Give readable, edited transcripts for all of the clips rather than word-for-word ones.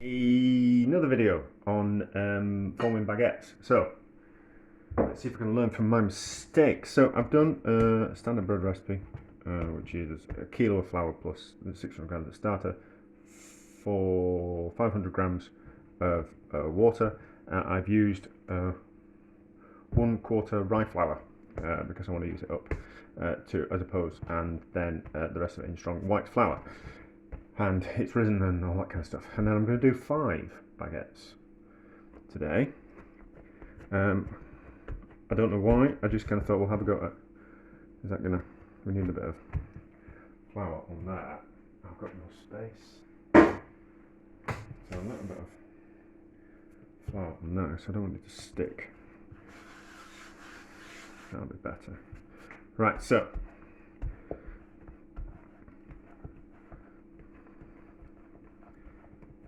Another video on forming baguettes. So let's see if I can learn from my mistakes. So I've done a standard bread recipe, which is a kilo of flour plus 600 grams of starter for 500 grams of water. I've used 1/4 rye flour because I want to use it up as opposed, and then the rest of it in strong white flour. And it's risen and all that kind of stuff. And then I'm going to do 5 baguettes today. I don't know why, I just kind of thought we'll have a go at, is that going to, we need a bit of flour on that. I've got no space. So a little bit of flour on there, so I don't want it to stick. That'll be better. Right, so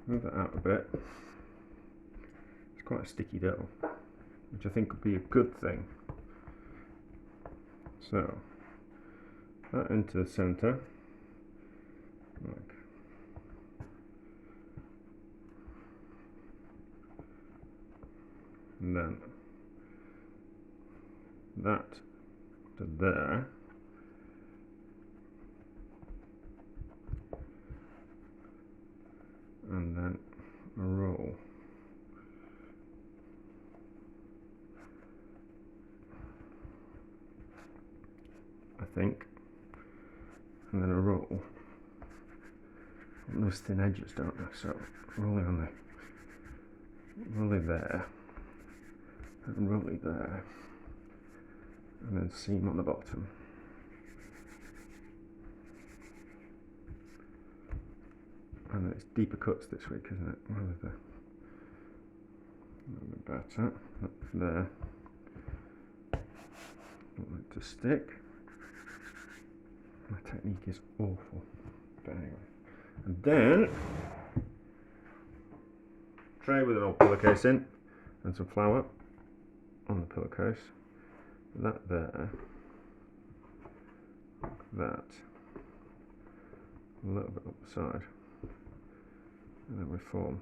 move that out a bit. It's quite a sticky dough, which I think would be a good thing. So that into the centre, like and then that to there. And then a roll. I think. And then a roll. Those thin edges, don't they? So roll it on the roll it there. And roll it there. And then seam on the bottom. And it's deeper cuts this week, isn't it? Where is there? A little bit better. Up there. Don't want it to stick. My technique is awful. But anyway. And then tray with an old pillowcase in and some flour on the pillowcase. That there. That. A little bit up the side. And then we form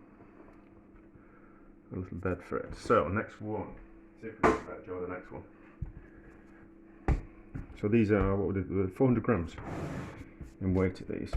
a little bed for it. So next one, see if we can get the next one. So these are, what would it, 400 grams in weight of these.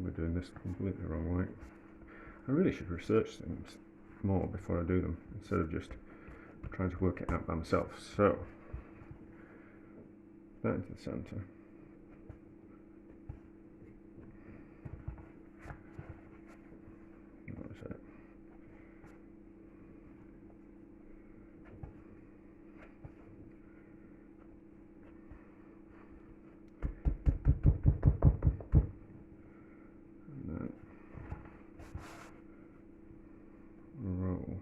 We're doing this completely the wrong way. I really should research things more before I do them, instead of just trying to work it out by myself. So, that into the centre. That's it. Roll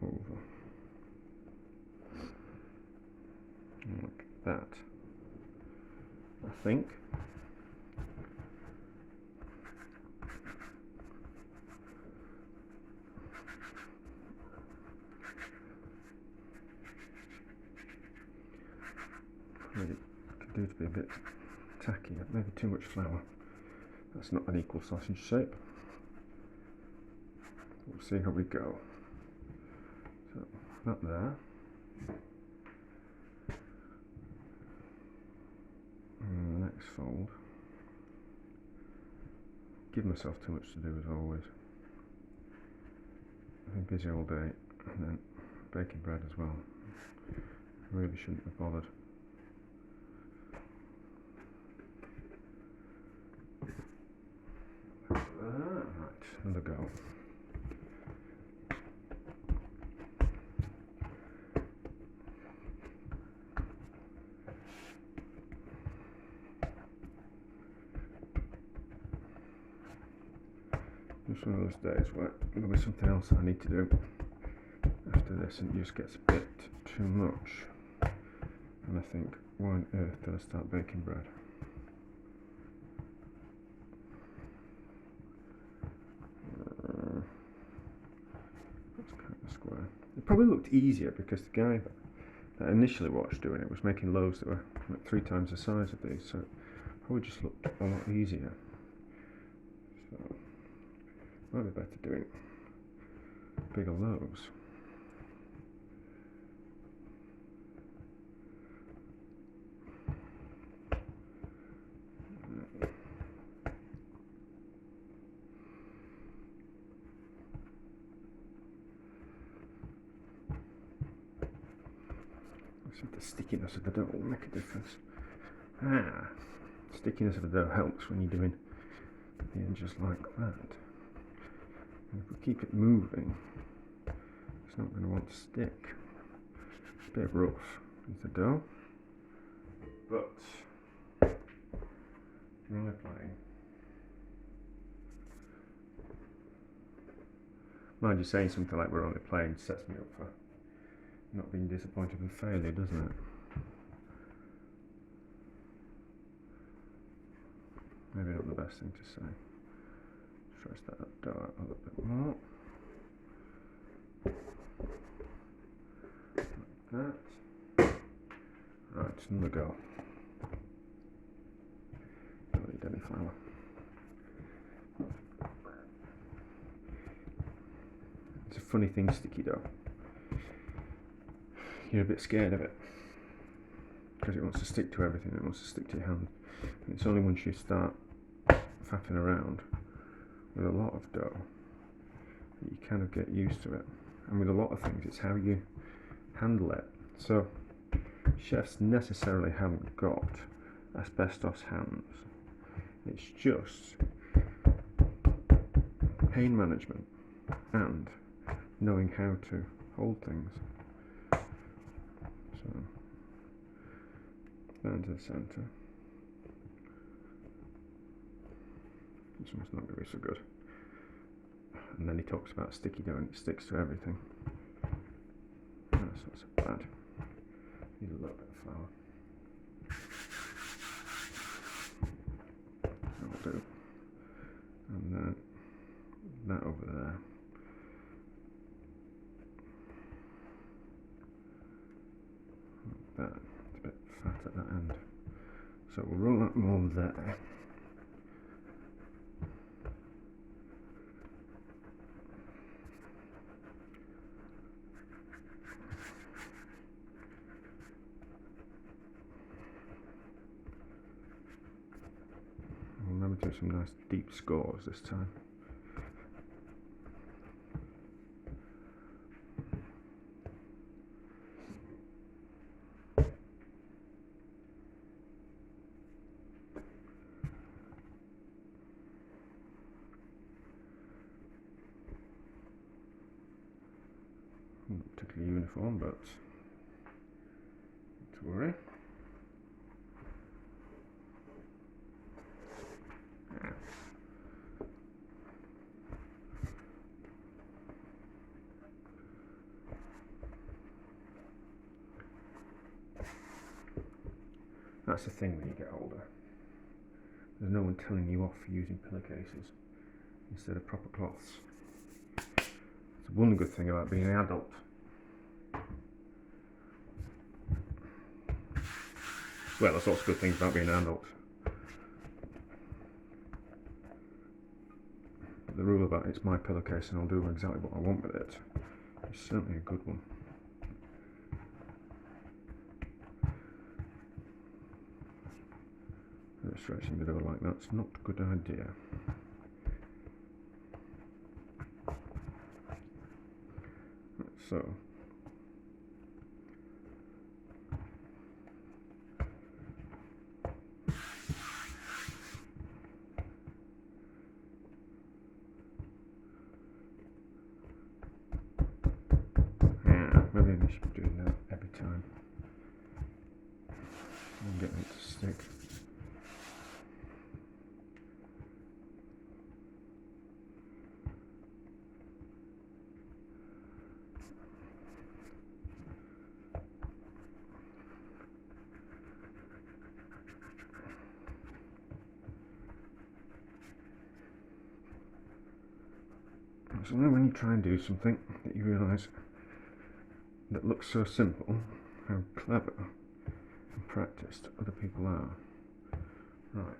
over like that, I think. Maybe could do to be a bit tacky, maybe too much flour. That's not an equal sausage shape. We'll see how we go. So, that there. And the next fold. Give myself too much to do as always. I've been busy all day, and then baking bread as well. Really shouldn't have bothered. Right, another go. Just one of those days where there'll be something else I need to do after this and it just gets a bit too much. And I think why on earth did I start baking bread? That's kind of square. It probably looked easier because the guy that initially watched doing it was making loaves that were like 3 times the size of these, so it probably just looked a lot easier. So might be better doing bigger loaves. Let's see if the stickiness of the dough will make a difference. Stickiness of the dough helps when you're doing the edges like that. And if we keep it moving, it's not going to want to stick. It's a bit rough with the dough, but we're only playing. Mind you, saying something like we're only playing sets me up for not being disappointed with failure, doesn't it? Maybe not the best thing to say. Stretch that dough out a little bit more. Like that. Right, another go. Don't need any flour. It's a funny thing, sticky dough. You're a bit scared of it because it wants to stick to everything. It wants to stick to your hand. And it's only once you start faffing around with a lot of dough that you kind of get used to it. And with a lot of things, it's how you handle it. So chefs necessarily haven't got asbestos hands. It's just pain management and knowing how to hold things. So down to the centre. This one's not going to be so good. And then he talks about sticky dough and it sticks to everything. That's not so bad. Need a little bit of flour. That'll do. And then that over there. Like that. It's a bit fat at that end. So we'll roll that more there. Remember to do some nice deep scores this time. Not particularly uniform, but not to worry. That's the thing when you get older. There's no one telling you off for using pillowcases instead of proper cloths. It's one good thing about being an adult. Well, there's lots of good things about being an adult. But the rule about it's my pillowcase and I'll do exactly what I want with it is certainly a good one. Stretching the dough like that's not a good idea. So maybe I should be doing that every time and getting it to stick. It's only when you try and do something that you realise that looks so simple, how clever and practiced other people are. Right.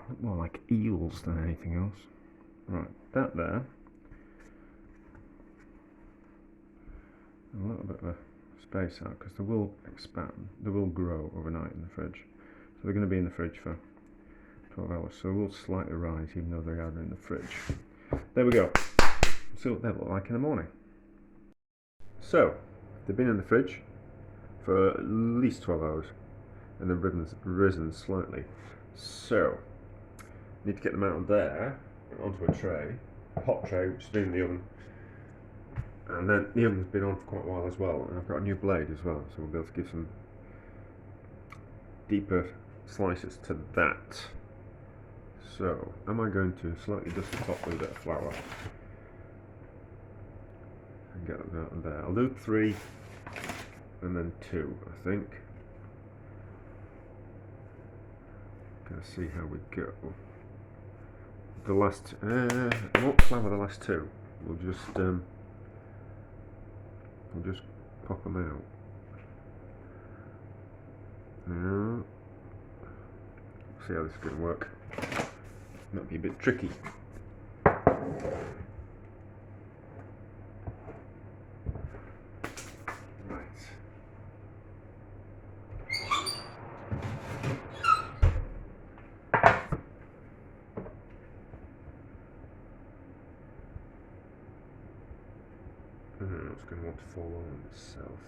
Look more like eels than anything else. Right, that there. A little bit of a space out because they will expand, they will grow overnight in the fridge. So they're going to be in the fridge for 12 hours, so they will slightly rise even though they are in the fridge. There we go. See what they look like in the morning. So, they've been in the fridge for at least 12 hours and they've risen slightly. So, need to get them out of there onto a tray, a hot tray which has been in the oven. And then the oven's been on for quite a while as well, and I've got a new blade as well, so we'll be able to give some deeper slices to that. So, am I going to slightly dust the top with a bit of flour and get that out there? I'll do 3 and then 2, I think. Gonna see how we go. The last, I won't flour the last 2. We'll just pop them out. Now, see how this is going to work. Might be a bit tricky. Right. It's going to want to fall on itself.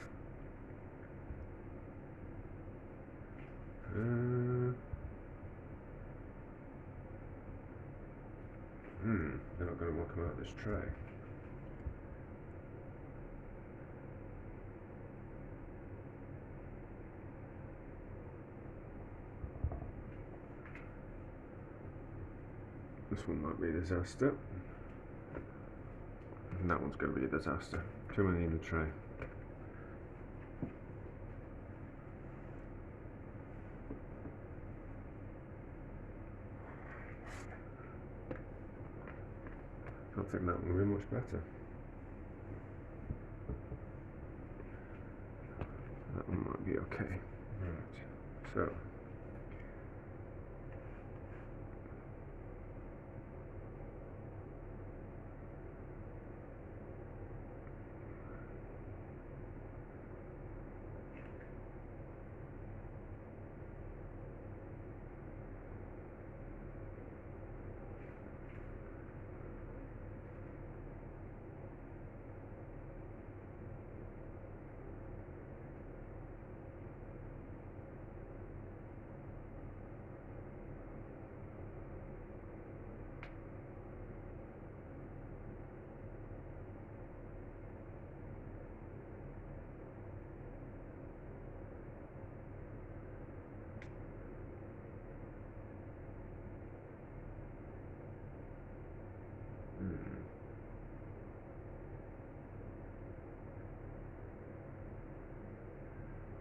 They're not going to want to come out of this tray. This one might be a disaster. And that one's going to be a disaster. Too many in the tray. I don't think that one will be much better. That one might be okay. Right. So.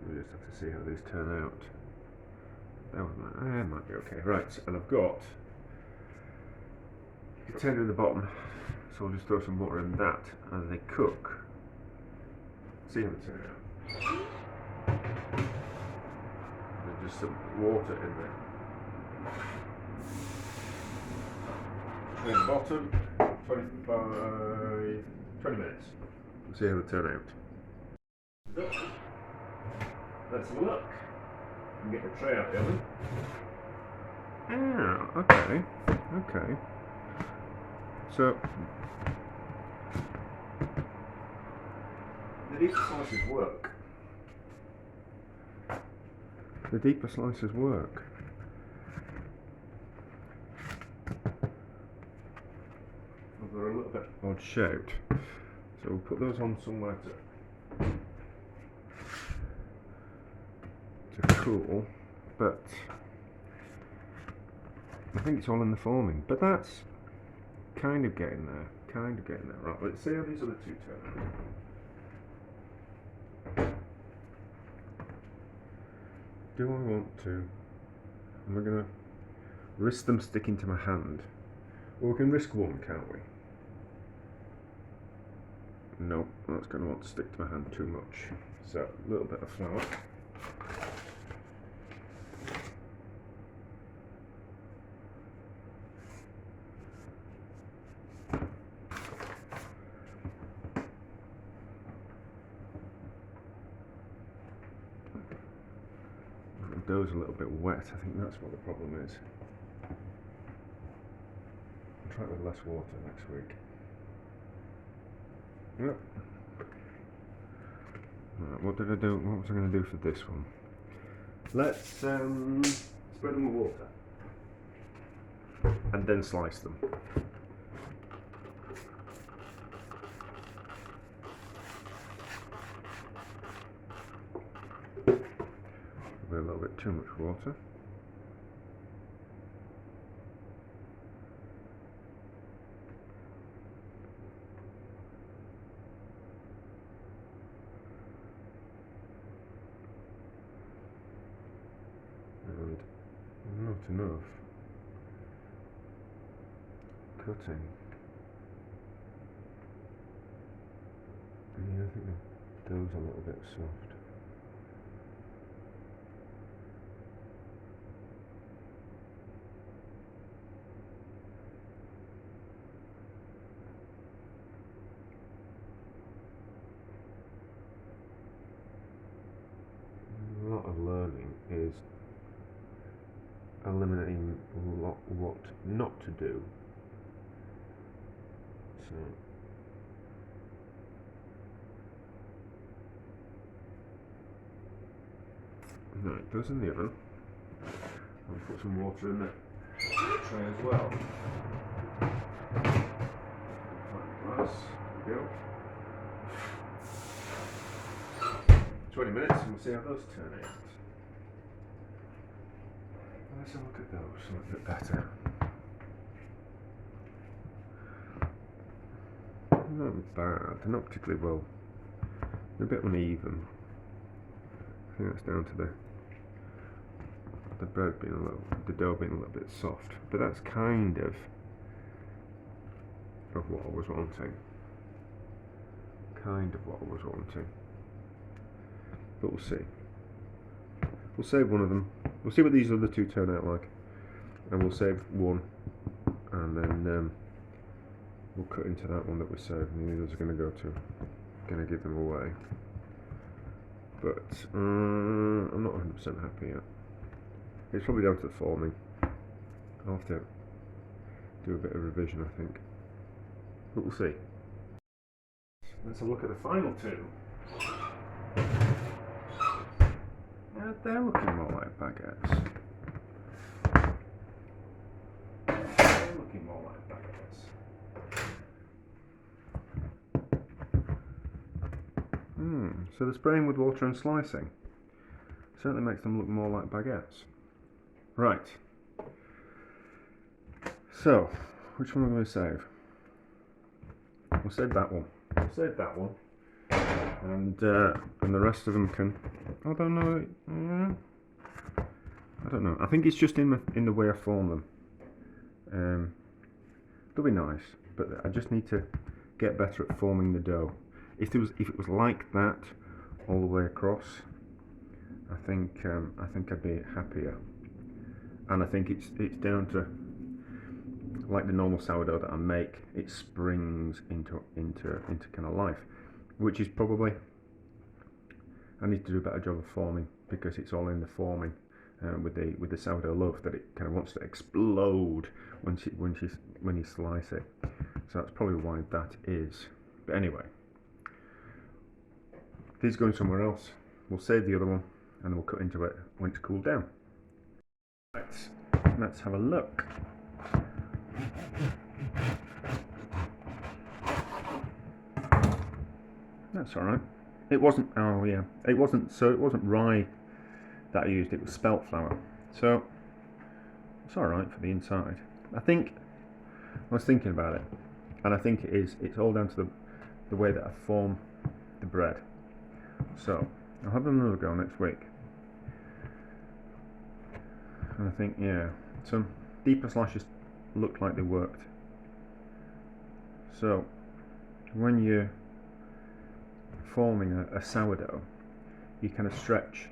We just have to see how these turn out. That one might be okay. Right, and I've got a container in the bottom, so I'll just throw some water in that as they cook. See how they turn out. There's just some water in there. Tray in the bottom, 20 minutes. We'll see how they turn out. Let's have a look. And get the tray out the oven. Okay. So the deeper slices work. Well, they're a little bit odd shaped. So we'll put those on somewhere to cool, but I think it's all in the forming, but that's kind of getting there, right, let's see how these other 2 turn out. Do I want to, am I going to risk them sticking to my hand, Well, we can risk one, can't we? No, that's going to want to stick to my hand too much. So, a little bit of flour. The dough's a little bit wet, I think that's what the problem is. I'll try it with less water next week. Yep. Right, what did I do? What was I going to do for this one? Let's spread them with water and then slice them. Probably a little bit too much water. And not enough. Cutting. Yeah, I think the dough's a little bit soft. A lot of learning is eliminating what not to do. So no, it goes in the oven. I'll put some water in the tray as well. Glass, there we go. 20 minutes and we'll see how those turn out. Let's have a look at those a little bit better. Not bad, they're not particularly well. They're a bit uneven. I think that's down to the bread being the dough being a little bit soft. But that's kind of what I was wanting. But we'll see. We'll save one of them. We'll see what these other two turn out like, and we'll save one, and then we'll cut into that one that we saved. And the others are going to give them away. But I'm not 100% happy yet. It's probably down to the forming. I'll have to do a bit of revision, I think. But we'll see. Let's have a look at the final two. They're looking more like baguettes. So the spraying with water and slicing certainly makes them look more like baguettes. Right. So, which one am I going to save? We'll save that one. And the rest of them can. I don't know. I don't know. I think it's just in the way I form them. They'll be nice, but I just need to get better at forming the dough. If it was like that all the way across, I think I'd be happier. And I think it's down to, like the normal sourdough that I make, it springs into kind of life, which is probably, I need to do a better job of forming, because it's all in the forming with the sourdough loaf that it kind of wants to explode when you slice it. So that's probably why that is. But anyway, these are going somewhere else. We'll save the other one and then we'll cut into it when it's cooled down. Let's have a look. That's alright. It wasn't, oh yeah, it wasn't rye that I used, it was spelt flour. So it's alright for the inside. I was thinking about it, and I think it's all down to the way that I form the bread. So I'll have another go next week. And I think, yeah, some deeper slashes looked like they worked So when you're forming a sourdough, you kind of stretch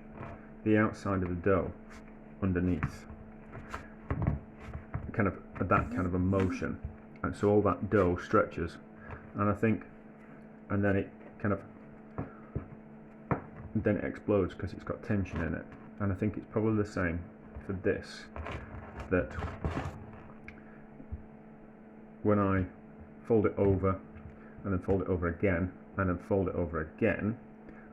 the outside of the dough underneath, kind of that kind of a motion, and so all that dough stretches, and I think, and then it kind of, then it explodes because it's got tension in it. And I think it's probably the same for this, that when I fold it over and then fold it over again and then fold it over again,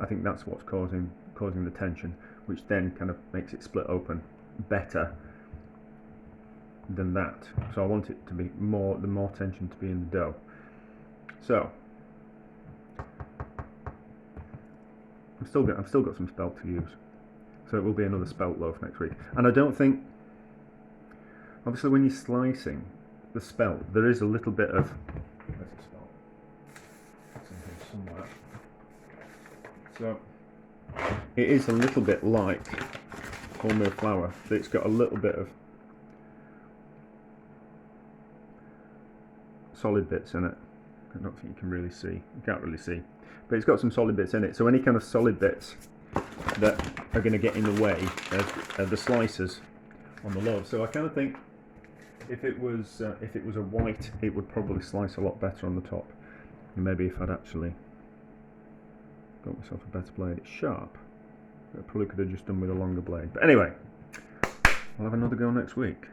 I think that's what's causing the tension, which then kind of makes it split open better than that. So I want it to be more, the more tension to be in the dough. So I've still got some spelt to use, so it will be another spelt loaf next week. And I don't think, obviously when you're slicing the spelt, there is a little bit of, where's the spelt? It's in here somewhere. So it is a little bit like wholemeal flour, that it's got a little bit of solid bits in it. I don't think you can really see, you can't really see, but it's got some solid bits in it. So any kind of solid bits that are going to get in the way of the slices on the loaf. So I kind of think if it was a white, it would probably slice a lot better on the top. And maybe if I'd actually got myself a better blade, it's sharp. I probably could have just done with a longer blade. But anyway, I'll have another go next week.